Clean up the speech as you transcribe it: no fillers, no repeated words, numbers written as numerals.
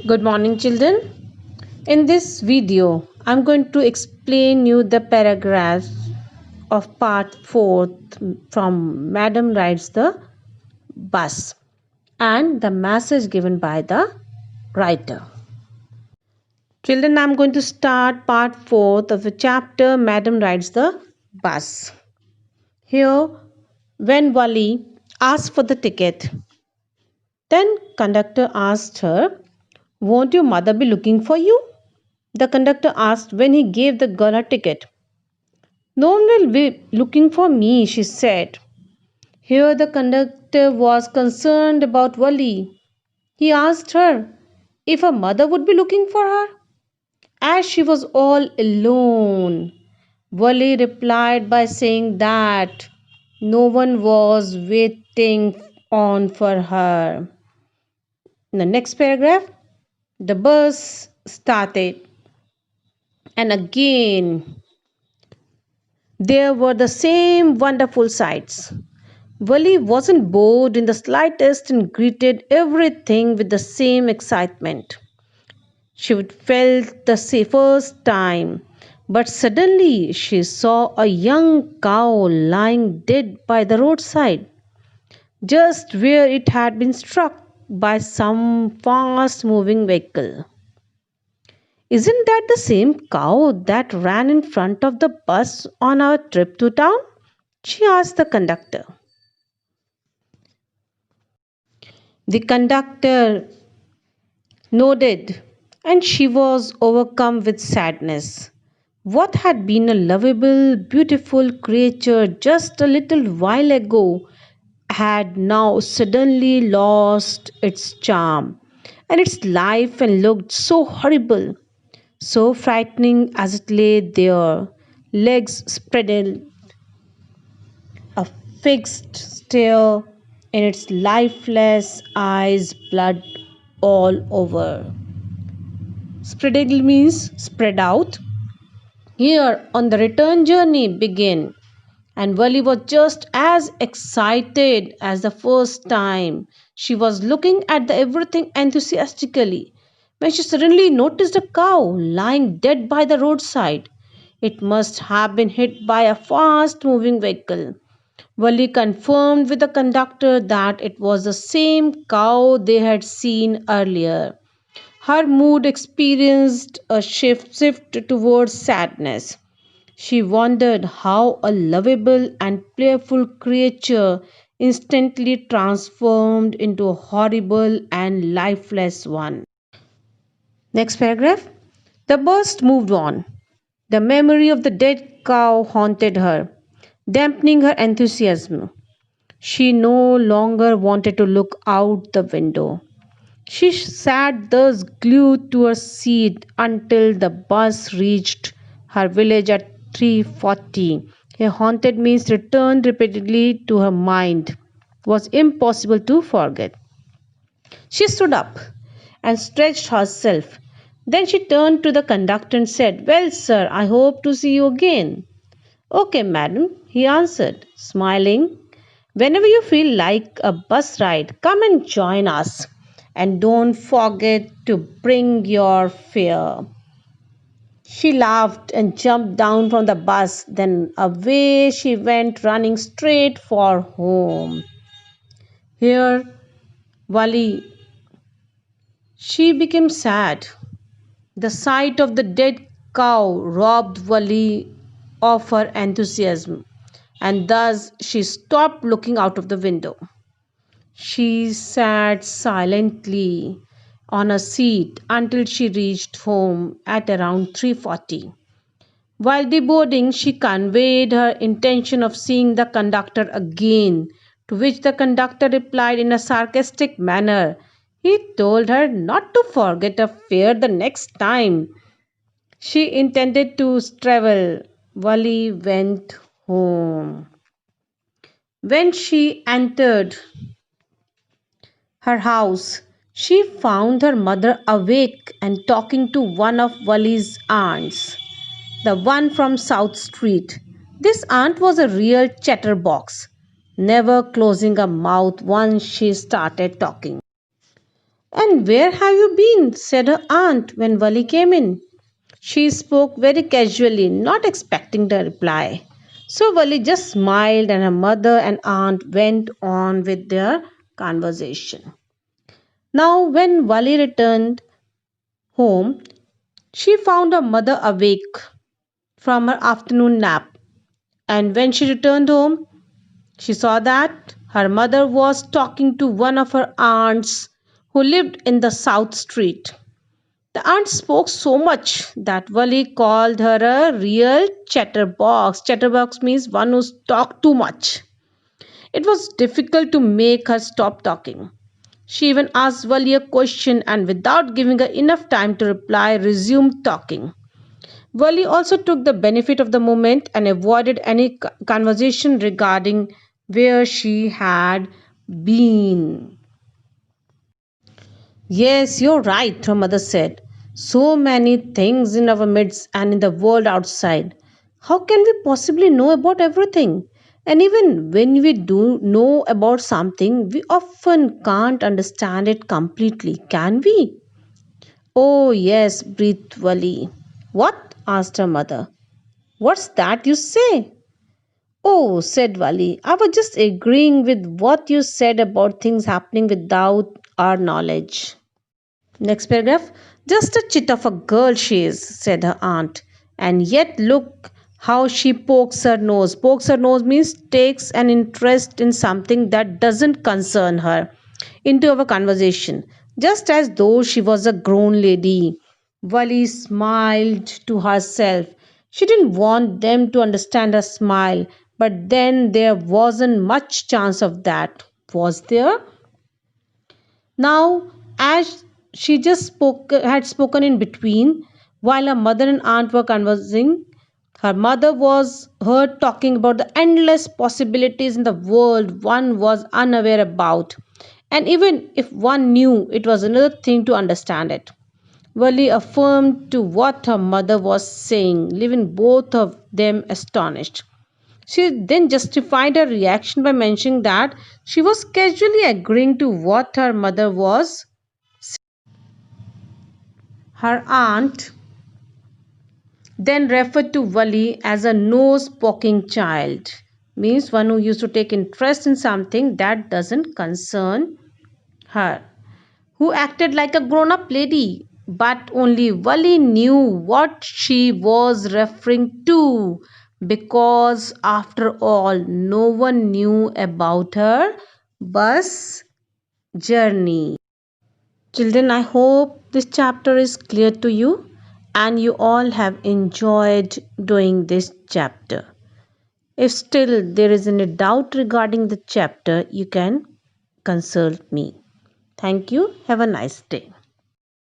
Good morning, children. In this video, I'm going to explain you the paragraphs of part 4 from Madam Rides the Bus and the message given by the writer. Children, I'm going to start part 4 of the chapter Madam Rides the Bus. Here, when Wali asked for the ticket, then conductor asked her, "Won't your mother be looking for you?" The conductor asked when he gave the girl her ticket. "No one will be looking for me," she said. Here the conductor was concerned about Wali. He asked her if her mother would be looking for her, as she was all alone. Wali replied by saying that no one was waiting on for her. In the next paragraph, the bus started, and again there were the same wonderful sights. Wally wasn't bored in the slightest and greeted everything with the same excitement. She would felt the first time, but suddenly she saw a young cow lying dead by the roadside, just where it had been struck by some fast moving vehicle. "Isn't that the same cow that ran in front of the bus on our trip to town?" she asked the conductor. The conductor nodded, and she was overcome with sadness. What had been a lovable, beautiful creature just a little while ago had now suddenly lost its charm and its life and looked so horrible, so frightening as it lay there, legs spread, a fixed stare, in its lifeless eyes blood all over. Spreading means spread out. Here on the return journey began, and Wally was just as excited as the first time. She was looking at the everything enthusiastically when she suddenly noticed a cow lying dead by the roadside. It must have been hit by a fast moving vehicle. Wally confirmed with the conductor that it was the same cow they had seen earlier. Her mood experienced a shift towards sadness. She wondered how a lovable and playful creature instantly transformed into a horrible and lifeless one. Next paragraph. The bus moved on. The memory of the dead cow haunted her, dampening her enthusiasm. She no longer wanted to look out the window. She sat thus glued to her seat until the bus reached her village at 3:40. A haunted means returned repeatedly to her mind was impossible to forget. She stood up and stretched herself. Then she turned to the conductor and said, "Well, sir, I hope to see you again." "Okay, madam," he answered, smiling. "Whenever you feel like a bus ride, come and join us. And don't forget to bring your fare." She laughed and jumped down from the bus. Then away she went, running straight for home. Here, Wali, she became sad. The sight of the dead cow robbed Wali of her enthusiasm, and thus she stopped looking out of the window. She sat silently on a seat until she reached home at around 3:40. While deboarding, she conveyed her intention of seeing the conductor again, to which the conductor replied in a sarcastic manner. He told her not to forget a fare the next time she intended to travel. Wali went home. When she entered her house, she found her mother awake and talking to one of Wali's aunts, the one from South Street. This aunt was a real chatterbox, never closing her mouth once she started talking. And where have you been? Said her aunt when Wali came in. She spoke very casually, not expecting the reply. So Wali just smiled, and her mother and aunt went on with their conversation. Now, when Wali returned home, she found her mother awake from her afternoon nap. And when she returned home, she saw that her mother was talking to one of her aunts who lived in the south street. The aunt spoke so much that Wali called her a real chatterbox. Chatterbox means one who talked too much. It was difficult to make her stop talking. She even asked Wali a question and, without giving her enough time to reply, resumed talking. Wali also took the benefit of the moment and avoided any conversation regarding where she had been. Yes, you're right, her mother said. So many things in our midst and in the world outside. How can we possibly know about everything? And even when we do know about something, we often can't understand it completely, can we? Oh, yes, breathed Wali. What? Asked her mother. What's that you say? Oh, said Wali, I was just agreeing with what you said about things happening without our knowledge. Next paragraph. Just a chit of a girl she is, said her aunt. And yet look how she pokes her nose. Pokes her nose means takes an interest in something that doesn't concern her into our conversation, just as though she was a grown lady. Wali smiled to herself. She didn't want them to understand her smile, but then there wasn't much chance of that, was there? Now, as she just had spoken in between, while her mother and aunt were conversing, her mother was heard talking about the endless possibilities in the world one was unaware about. And even if one knew, it was another thing to understand it. Wali affirmed to what her mother was saying, leaving both of them astonished. She then justified her reaction by mentioning that she was casually agreeing to what her mother was. Her aunt then referred to Wali as a nose poking child, means one who used to take interest in something that doesn't concern her, who acted like a grown up lady. But only Wali knew what she was referring to, because after all, no one knew about her bus journey. Children, I hope this chapter is clear to you and you all have enjoyed doing this chapter. If still there is any doubt regarding the chapter, you can consult me. Thank you. Have a nice day.